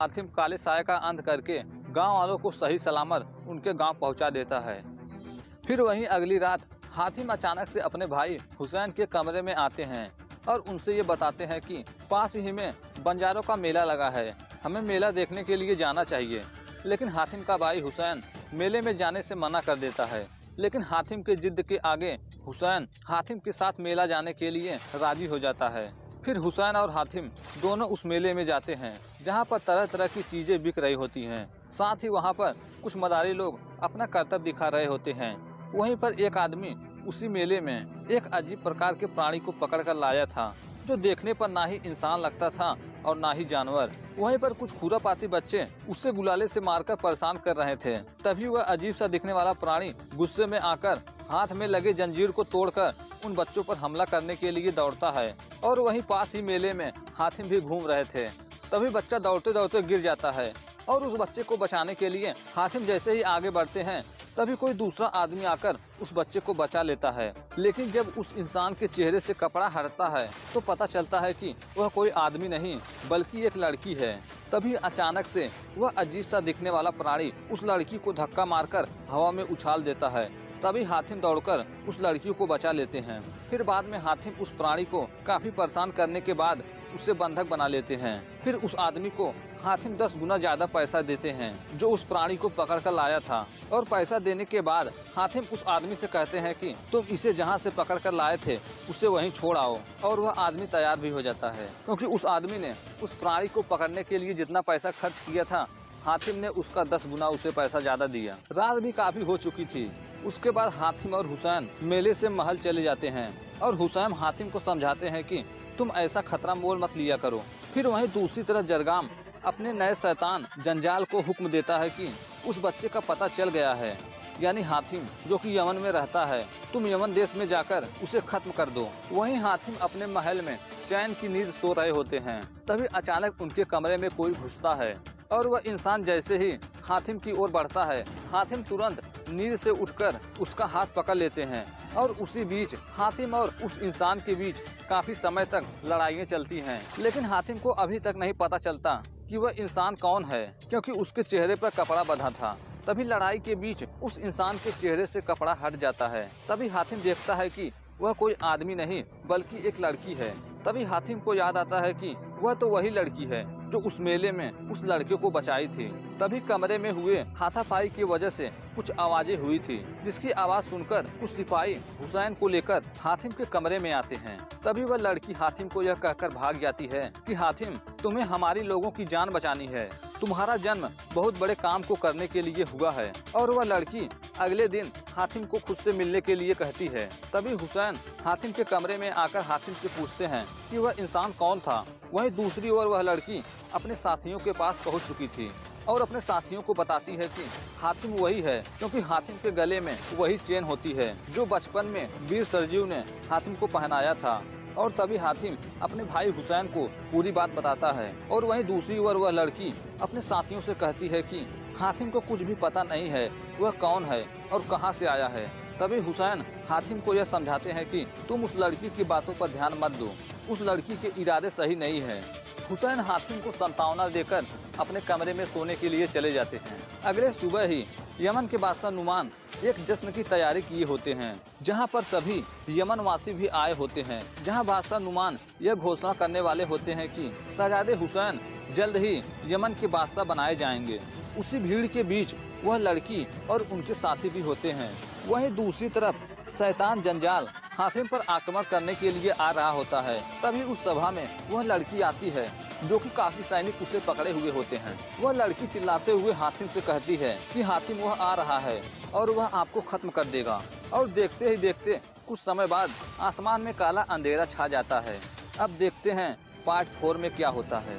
हातिम काले साए का अंत करके गांव वालों को सही सलामत उनके गांव पहुंचा देता है। फिर वहीं अगली रात हातिम अचानक से अपने भाई हुसैन के कमरे में आते हैं और उनसे ये बताते हैं कि पास ही में बंजारों का मेला लगा है, हमें मेला देखने के लिए जाना चाहिए। लेकिन हातिम का भाई हुसैन मेले में जाने से मना कर देता है। लेकिन हातिम के जिद के आगे हुसैन हातिम के साथ मेला जाने के लिए राजी हो जाता है। फिर हुसैन और हातिम दोनों उस मेले में जाते हैं जहां पर तरह तरह की चीजें बिक रही होती हैं। साथ ही वहां पर कुछ मदारी लोग अपना करतब दिखा रहे होते हैं। वहीं पर एक आदमी उसी मेले में एक अजीब प्रकार के प्राणी को पकड़ कर लाया था, जो देखने पर ना ही इंसान लगता था और ना ही जानवर। वहीं पर कुछ खुरापाती बच्चे उसे गुलाले से मारकर परेशान कर रहे थे। तभी वह अजीब सा दिखने वाला प्राणी गुस्से में आकर हाथ में लगे जंजीर को तोड़कर उन बच्चों पर हमला करने के लिए दौड़ता है। और वहीं पास ही मेले में हातिम भी घूम रहे थे। तभी बच्चा दौड़ते दौड़ते गिर जाता है और उस बच्चे को बचाने के लिए हातिम जैसे ही आगे बढ़ते हैं तभी कोई दूसरा आदमी आकर उस बच्चे को बचा लेता है। लेकिन जब उस इंसान के चेहरे से कपड़ा हटता है तो पता चलता है कि वह कोई आदमी नहीं बल्कि एक लड़की है। तभी अचानक से वह अजीब सा दिखने वाला प्राणी उस लड़की को धक्का मारकर हवा में उछाल देता है। तभी हातिम दौड़कर उस लड़की को बचा लेते हैं। फिर बाद में हातिम उस प्राणी को काफी परेशान करने के बाद उसे बंधक बना लेते हैं। फिर उस आदमी को हातिम 10 गुना ज्यादा पैसा देते हैं जो उस प्राणी को पकड़ कर लाया था। और पैसा देने के बाद हातिम उस आदमी से कहते हैं कि तुम इसे जहां से पकड़ कर लाए थे उसे वहीं छोड़ आओ। और वह आदमी तैयार भी हो जाता है, क्योंकि उस आदमी ने उस प्राणी को पकड़ने के लिए जितना पैसा खर्च किया था हातिम ने उसका 10 गुना उसे पैसा ज्यादा दिया। रात भी काफी हो चुकी थी। उसके बाद हातिम और हुसैन मेले से महल चले जाते हैं और हुसैन हातिम को समझाते हैं कि तुम ऐसा खतरा मोल मत लिया करो। फिर वहीं दूसरी तरफ जरगाम अपने नए शैतान जंजाल को हुक्म देता है कि उस बच्चे का पता चल गया है, यानी हातिम जो कि यमन में रहता है, तुम यमन देश में जाकर उसे खत्म कर दो। वहीं हातिम अपने महल में चैन की नींद सो रहे होते हैं। तभी अचानक उनके कमरे में कोई घुसता है और वह इंसान जैसे ही हातिम की ओर बढ़ता है हातिम तुरंत नींद से उठकर उसका हाथ पकड़ लेते हैं। और उसी बीच हातिम और उस इंसान के बीच काफी समय तक लड़ाइयाँ चलती हैं। लेकिन हातिम को अभी तक नहीं पता चलता कि वह इंसान कौन है, क्योंकि उसके चेहरे पर कपड़ा बंधा था। तभी लड़ाई के बीच उस इंसान के चेहरे से कपड़ा हट जाता है। तभी हातिम देखता है कि वह कोई आदमी नहीं बल्कि एक लड़की है। तभी हातिम को याद आता है कि वह तो वही लड़की है जो उस मेले में उस लड़के को बचाई थी। तभी कमरे में हुए हाथापाई की वजह से कुछ आवाजें हुई थी, जिसकी आवाज सुनकर कुछ सिपाही हुसैन को लेकर हातिम के कमरे में आते हैं। तभी वह लड़की हातिम को यह कहकर भाग जाती है कि हातिम तुम्हें हमारी लोगों की जान बचानी है, तुम्हारा जन्म बहुत बड़े काम को करने के लिए हुआ है। और वह लड़की अगले दिन हातिम को खुद से मिलने के लिए कहती है। तभी हुसैन हातिम के कमरे में आकर हातिम से पूछते हैं कि वह इंसान कौन था। वहीं दूसरी ओर वह लड़की अपने साथियों के पास पहुंच चुकी थी और अपने साथियों को बताती है कि हातिम वही है, क्योंकि हातिम के गले में वही चेन होती है जो बचपन में वीर सरजीव ने हातिम को पहनाया था। और तभी हातिम अपने भाई हुसैन को पूरी बात बताता है। और वहीं दूसरी ओर वह लड़की अपने साथियों से कहती है कि हातिम को कुछ भी पता नहीं है वह कौन है और कहां से आया है। तभी हुसैन हातिम को यह समझाते हैं कि तुम उस लड़की की बातों पर ध्यान मत दो, उस लड़की के इरादे सही नहीं है। हुसैन हातिम को सांत्वना देकर अपने कमरे में सोने के लिए चले जाते हैं। अगले सुबह ही यमन के बादशाह नुमान एक जश्न की तैयारी किए होते हैं, जहां पर सभी यमन वासी भी आए होते हैं। जहां बादशाह नुमान यह घोषणा करने वाले होते हैं कि शहजादे हुसैन जल्द ही यमन के बादशाह बनाए जाएंगे। उसी भीड़ के बीच वह लड़की और उनके साथी भी होते हैं। वहीं दूसरी तरफ शैतान जंजाल हातिम पर आक्रमण करने के लिए आ रहा होता है। तभी उस सभा में वह लड़की आती है जो कि काफी सैनिक उसे पकड़े हुए होते हैं। वह लड़की चिल्लाते हुए हातिम से कहती है कि हातिम वह आ रहा है और वह आपको खत्म कर देगा। और देखते ही देखते कुछ समय बाद आसमान में काला अंधेरा छा जाता है। अब देखते हैं पार्ट 4 में क्या होता है।